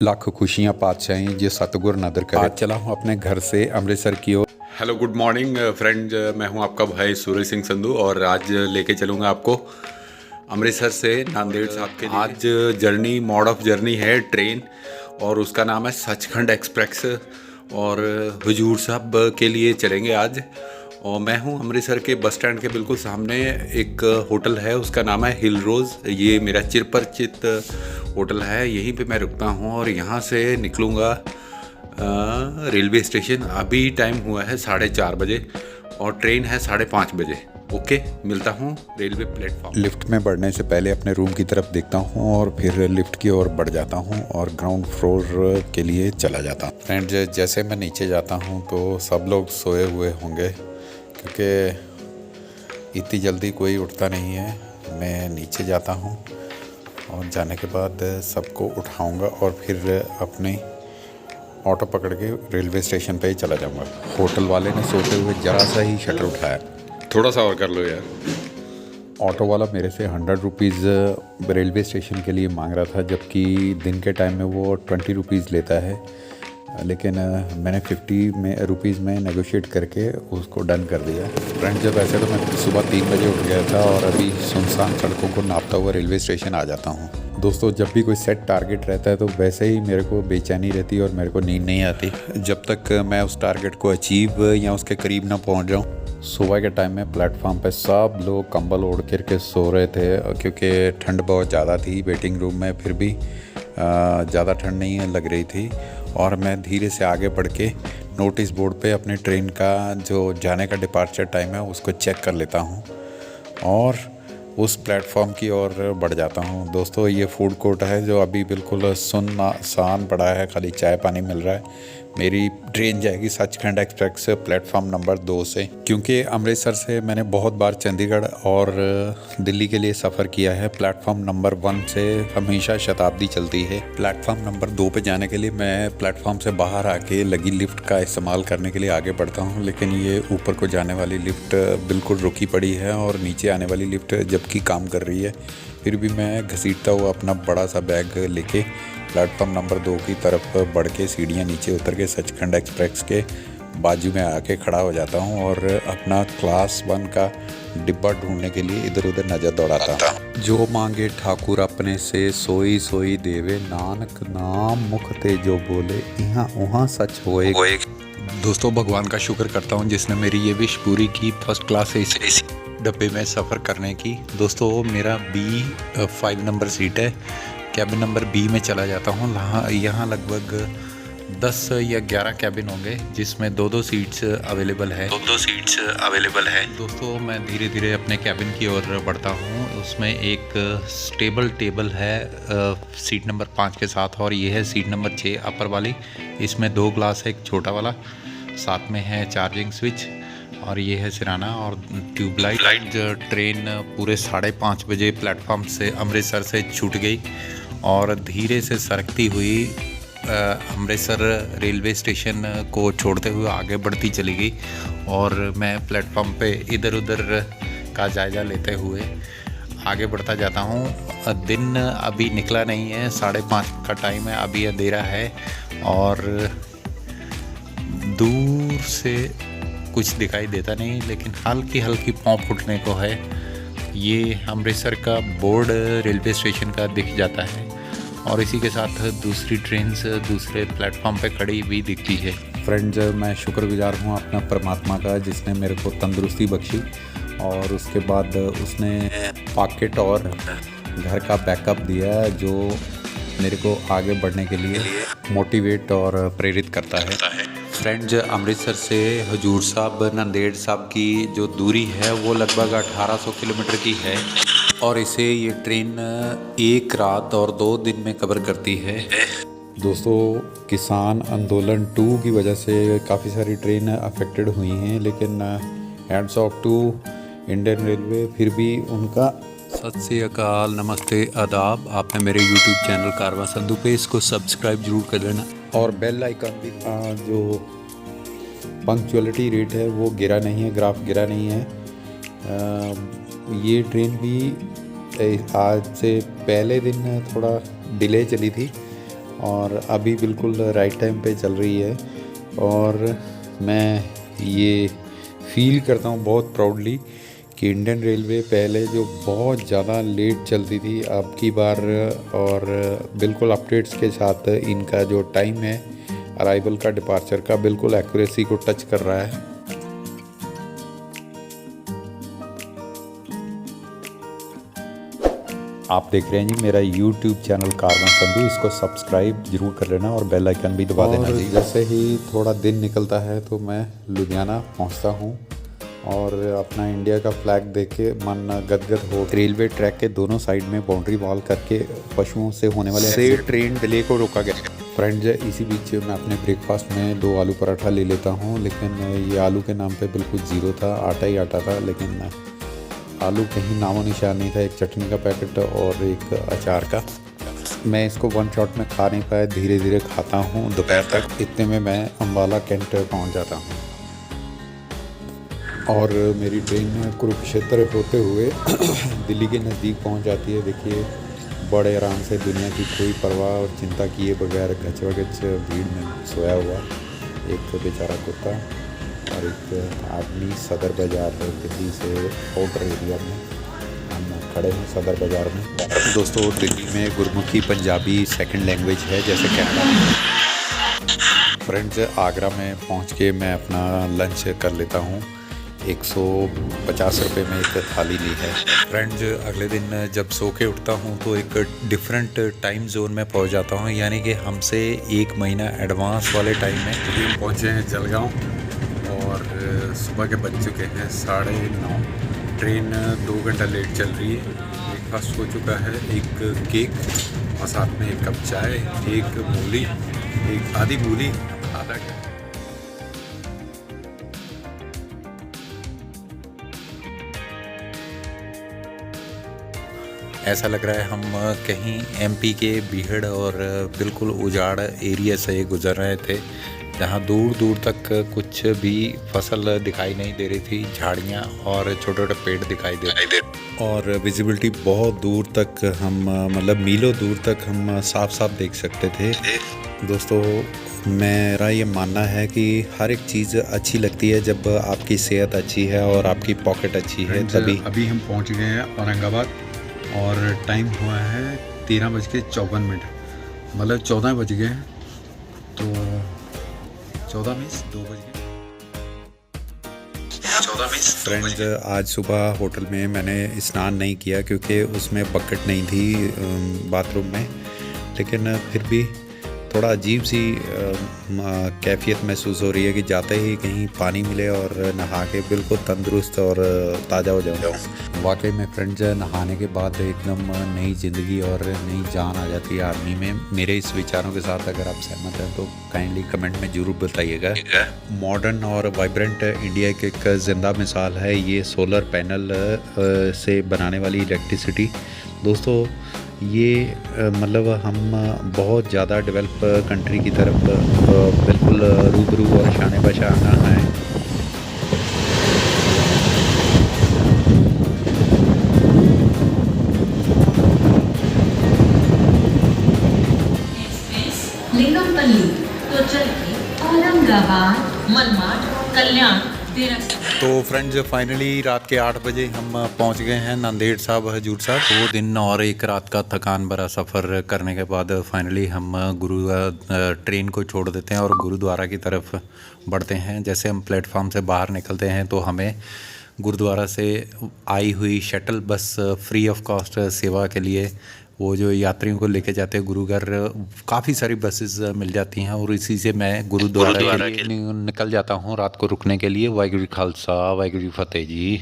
लाखों खुशियाँ पातशाही ये सतगुर नदर करे। आज चला हूँ अपने घर से अमृतसर की ओर। हेलो गुड मॉर्निंग फ्रेंड, मैं हूं आपका भाई सूरज सिंह संधू और आज लेके चलूँगा आपको अमृतसर से नांदेड़ साहब के लिए। आज जर्नी मोड ऑफ जर्नी है ट्रेन और उसका नाम है सचखंड एक्सप्रेस और हुजूर साहब के लिए चलेंगे आज। और मैं हूं अमृतसर के बस स्टैंड के बिल्कुल सामने एक होटल है, उसका नाम है हिल रोज़। ये मेरा चिरपरिचित होटल है, यहीं पे मैं रुकता हूं और यहाँ से निकलूँगा रेलवे स्टेशन। अभी टाइम हुआ है 4:30 बजे और ट्रेन है 5:30 बजे। ओके, मिलता हूँ रेलवे प्लेटफॉर्म। लिफ्ट में बढ़ने से पहले अपने रूम की तरफ देखता हूँ और फिर लिफ्ट की ओर बढ़ जाता हूँ और ग्राउंड फ्लोर के लिए चला जाता हूँ। फ्रेंड, जैसे मैं नीचे जाता हूँ तो सब लोग सोए हुए होंगे क्योंकि इतनी जल्दी कोई उठता नहीं है। मैं नीचे जाता हूँ और जाने के बाद सबको उठाऊँगा और फिर अपनी ऑटो पकड़ के रेलवे स्टेशन पे ही चला जाऊंगा। होटल वाले ने सोते हुए जरा सा ही शटर उठाया। थोड़ा सा और कर लो यार। ऑटो वाला मेरे से 100 रुपीज़ रेलवे स्टेशन के लिए मांग रहा था, जबकि दिन के टाइम में वो 20 रुपीज़ लेता है। लेकिन मैंने 50 रुपीज़ में नेगोशिएट करके उसको डन कर दिया। फ्रेंड, जब ऐसे तो मैं सुबह 3 बजे उठ गया था और अभी सुनसान सड़कों को नापता हुआ रेलवे स्टेशन आ जाता हूँ। दोस्तों, जब भी कोई सेट टारगेट रहता है तो वैसे ही मेरे को बेचैनी रहती है और मेरे को नींद नहीं आती जब तक मैं उस टारगेट को अचीव या उसके करीब ना पहुंच जाऊं। सुबह के टाइम में प्लेटफॉर्म पे सब लोग कंबल ओढ़ करके सो रहे थे क्योंकि ठंड बहुत ज़्यादा थी। वेटिंग रूम में फिर भी ज़्यादा ठंड नहीं लग रही थी और मैं धीरे से आगे बढ़ के नोटिस बोर्ड पे अपने ट्रेन का जो जाने का डिपार्चर टाइम है उसको चेक कर लेता हूँ और उस प्लेटफॉर्म की ओर बढ़ जाता हूँ। दोस्तों, ये फूड कोर्ट है जो अभी बिल्कुल सुनसान पड़ा है, खाली चाय पानी मिल रहा है। मेरी ट्रेन जाएगी सचखंड एक्सप्रेस प्लेटफॉर्म नंबर 2 से, क्योंकि अमृतसर से मैंने बहुत बार चंडीगढ़ और दिल्ली के लिए सफ़र किया है। प्लेटफॉर्म नंबर 1 से हमेशा शताब्दी चलती है। प्लेटफॉर्म नंबर 2 पे जाने के लिए मैं प्लेटफॉर्म से बाहर आके लगी लिफ्ट का इस्तेमाल करने के लिए आगे बढ़ता हूँ, लेकिन ये ऊपर को जाने वाली लिफ्ट बिल्कुल रुकी पड़ी है और नीचे आने वाली लिफ्ट जबकि काम कर रही है। फिर भी मैं घसीटता हुआ अपना बड़ा सा बैग लेके प्लेटफॉर्म नंबर 2 की तरफ बढ़ के सीढ़ियाँ नीचे उतर के सचखंड एक्सप्रेस के बाजू में आके खड़ा हो जाता हूँ और अपना क्लास 1 का डिब्बा ढूंढने के लिए इधर उधर नज़र दौड़ाता हूँ। जो मांगे ठाकुर अपने से सोई सोई देवे, नानक नाम मुख ते जो बोले यहाँ वहाँ सच होए। दोस्तों, भगवान का शुक्र करता हूँ जिसने मेरी ये विश पूरी की, फर्स्ट क्लास एसी डब्बे में सफ़र करने की। दोस्तों, मेरा B5 नंबर सीट है। कैबिन नंबर B में चला जाता हूँ। यहाँ लगभग 10 या 11 कैबिन होंगे जिसमें 2-2 सीट्स अवेलेबल है। दोस्तों, मैं धीरे धीरे अपने कैबिन की ओर बढ़ता हूँ। उसमें एक स्टेबल टेबल है सीट नंबर 5 के साथ और ये है सीट नंबर 6 अपर वाली। इसमें 2 ग्लास है, एक छोटा वाला, साथ में है चार्जिंग स्विच और ये है सिराना और ट्यूबलाइट। ट्रेन पूरे 5:30 बजे प्लेटफॉर्म से अमृतसर से छूट गई और धीरे से सरकती हुई अमृतसर रेलवे स्टेशन को छोड़ते हुए आगे बढ़ती चली गई और मैं प्लेटफॉर्म पे इधर उधर का जायज़ा लेते हुए आगे बढ़ता जाता हूँ। दिन अभी निकला नहीं है, 5:30 का टाइम है, अभी अंधेरा है और दूर से कुछ दिखाई देता नहीं, लेकिन हल्की हल्की पाँव फूटने को है। ये अमृतसर का बोर्ड रेलवे स्टेशन का दिख जाता है और इसी के साथ दूसरी ट्रेन दूसरे प्लेटफॉर्म पे खड़ी भी दिखती है। फ्रेंड्स, मैं शुक्रगुजार हूँ अपना परमात्मा का जिसने मेरे को तंदुरुस्ती बख्शी और उसके बाद उसने पॉकेट और घर का बैकअप दिया जो मेरे को आगे बढ़ने के लिए मोटिवेट और प्रेरित करता है। फ्रेंड्स, अमृतसर से हजूर साहब नांदेड़ साहब की जो दूरी है वो लगभग 1800 किलोमीटर की है और इसे ये ट्रेन 1 रात और 2 दिन में कवर करती है। दोस्तों, किसान आंदोलन 2 की वजह से काफ़ी सारी ट्रेन अफेक्टेड हुई हैं, लेकिन hats off to Indian Railway, फिर भी उनका सत श्री अकाल, नमस्ते, आदाब। आपने मेरे YouTube चैनल कारवां संधू पे इसको सब्सक्राइब जरूर कर लेना और बेल आइकन भी। जो पंक्चुअलिटी रेट है वो गिरा नहीं है, ग्राफ गिरा नहीं है। ये ट्रेन भी आज से पहले दिन थोड़ा डिले चली थी और अभी बिल्कुल राइट टाइम पे चल रही है। और मैं ये फील करता हूँ बहुत प्राउडली कि इंडियन रेलवे पहले जो बहुत ज़्यादा लेट चलती थी, अब की बार और बिल्कुल अपडेट्स के साथ इनका जो टाइम है अराइवल का, डिपार्चर का, बिल्कुल एक्यूरेसी को टच कर रहा है। आप देख रहे हैं जी मेरा YouTube चैनल कारवां संधू, इसको सब्सक्राइब जरूर कर लेना और बेल आइकन भी दबा देना जी। जैसे ही थोड़ा दिन निकलता है तो मैं लुधियाना पहुंचता हूं और अपना इंडिया का फ्लैग देख के मन गदगद हो। रेलवे ट्रैक के दोनों साइड में बाउंड्री वॉल करके पशुओं से होने वाले से ट्रेन डिले को रोका गया। फ्रेंड्स, इसी बीच मैं अपने ब्रेकफास्ट में 2 आलू पराठा ले लेता हूँ, लेकिन ये आलू के नाम पे बिल्कुल ज़ीरो था, आटा ही आटा था, लेकिन आलू कहीं नामो निशान नहीं था। एक चटनी का पैकेट और एक अचार का। मैं इसको वन शॉट में खा नहीं पाया, धीरे धीरे खाता हूँ दोपहर तक। इतने में मैं अम्बाला कैंट पहुँच जाता हूँ और मेरी ट्रेन कुरुक्षेत्र होते हुए दिल्ली के नज़दीक पहुँच जाती है। देखिए, बड़े आराम से, दुनिया की कोई परवाह और चिंता किए बगैर गच भीड़ में सोया हुआ एक बेचारा कुत्ता और एक आदमी सदर बाज़ार दिल्ली से आउटर एरिया में हम खड़े हैं, सदर बाज़ार में। दोस्तों, दिल्ली में गुरमुखी पंजाबी सेकंड लैंग्वेज है, जैसे कनाडा में। फ्रेंड्स, आगरा में पहुंच के मैं अपना लंच कर लेता हूं। 150 रुपये में एक थाली ली है। फ्रेंड्स, अगले दिन जब सो के उठता हूं तो एक डिफरेंट टाइम जोन में पहुंच जाता हूं, यानी कि हमसे 1 महीना एडवांस वाले टाइम में। अभी पहुँचे हैं जलगांव और सुबह के बज चुके हैं 9:30। ट्रेन 2 घंटा लेट चल रही है। ब्रेकफास्ट हो चुका है, एक केक और साथ में एक कप चाय, एक मूली, एक आधी मूली, आधा। ऐसा लग रहा है हम कहीं एमपी के बीहड़ और बिल्कुल उजाड़ एरिया से गुजर रहे थे, जहाँ दूर दूर तक कुछ भी फसल दिखाई नहीं दे रही थी। झाड़ियाँ और छोटे छोटे पेड़ दिखाई दे रहे और विजिबिलिटी बहुत दूर तक, हम मतलब मीलों दूर तक हम साफ साफ देख सकते थे। दोस्तों, मेरा ये मानना है कि हर एक चीज़ अच्छी लगती है जब आपकी सेहत अच्छी है और आपकी पॉकेट अच्छी है, तभी। अभी हम पहुँच गए हैं औरंगाबाद और टाइम हुआ है 13:54, मतलब 14 बज गए हैं, तो 14 में 2 बज गए। फ्रेंड्स, आज सुबह होटल में मैंने स्नान नहीं किया क्योंकि उसमें बकेट नहीं थी बाथरूम में, लेकिन फिर भी थोड़ा अजीब सी कैफियत महसूस हो रही है कि जाते ही कहीं पानी मिले और नहा के बिल्कुल तंदुरुस्त और ताज़ा हो जाऊँ। वाकई में फ्रेंड्स, नहाने के बाद एकदम नई ज़िंदगी और नई जान आ जाती है आदमी में। मेरे इस विचारों के साथ अगर आप सहमत हैं तो काइंडली कमेंट में ज़रूर बताइएगा। मॉडर्न और वाइब्रेंट इंडिया की एक ज़िंदा मिसाल है ये सोलर पैनल से बनाने वाली इलेक्ट्रिसिटी। दोस्तों, ये मतलब हम बहुत ज़्यादा डेवलप कंट्री की तरफ बिल्कुल रूबरू और शाने बशाना है। लिंगमपल्ली तो चलिए औरंगाबाद, मनमाड, कल्याण। तो फ्रेंड्स, फाइनली रात के 8 बजे हम पहुंच गए हैं नांदेड़ साहब, हजूर साहब। 2 दिन और 1 रात का थकान भरा सफ़र करने के बाद फाइनली हम ट्रेन को छोड़ देते हैं और गुरुद्वारा की तरफ बढ़ते हैं। जैसे हम प्लेटफॉर्म से बाहर निकलते हैं तो हमें गुरुद्वारा से आई हुई shuttle bus free of cost सेवा के लिए, वो जो यात्रियों को लेके जाते हैं गुरुघर, काफ़ी सारी बसेस मिल जाती हैं और इसी से मैं गुरुद्वारा के लिए निकल जाता हूँ रात को रुकने के लिए। वाहिगुरू खालसा, वाहिगुरू फतेह जी।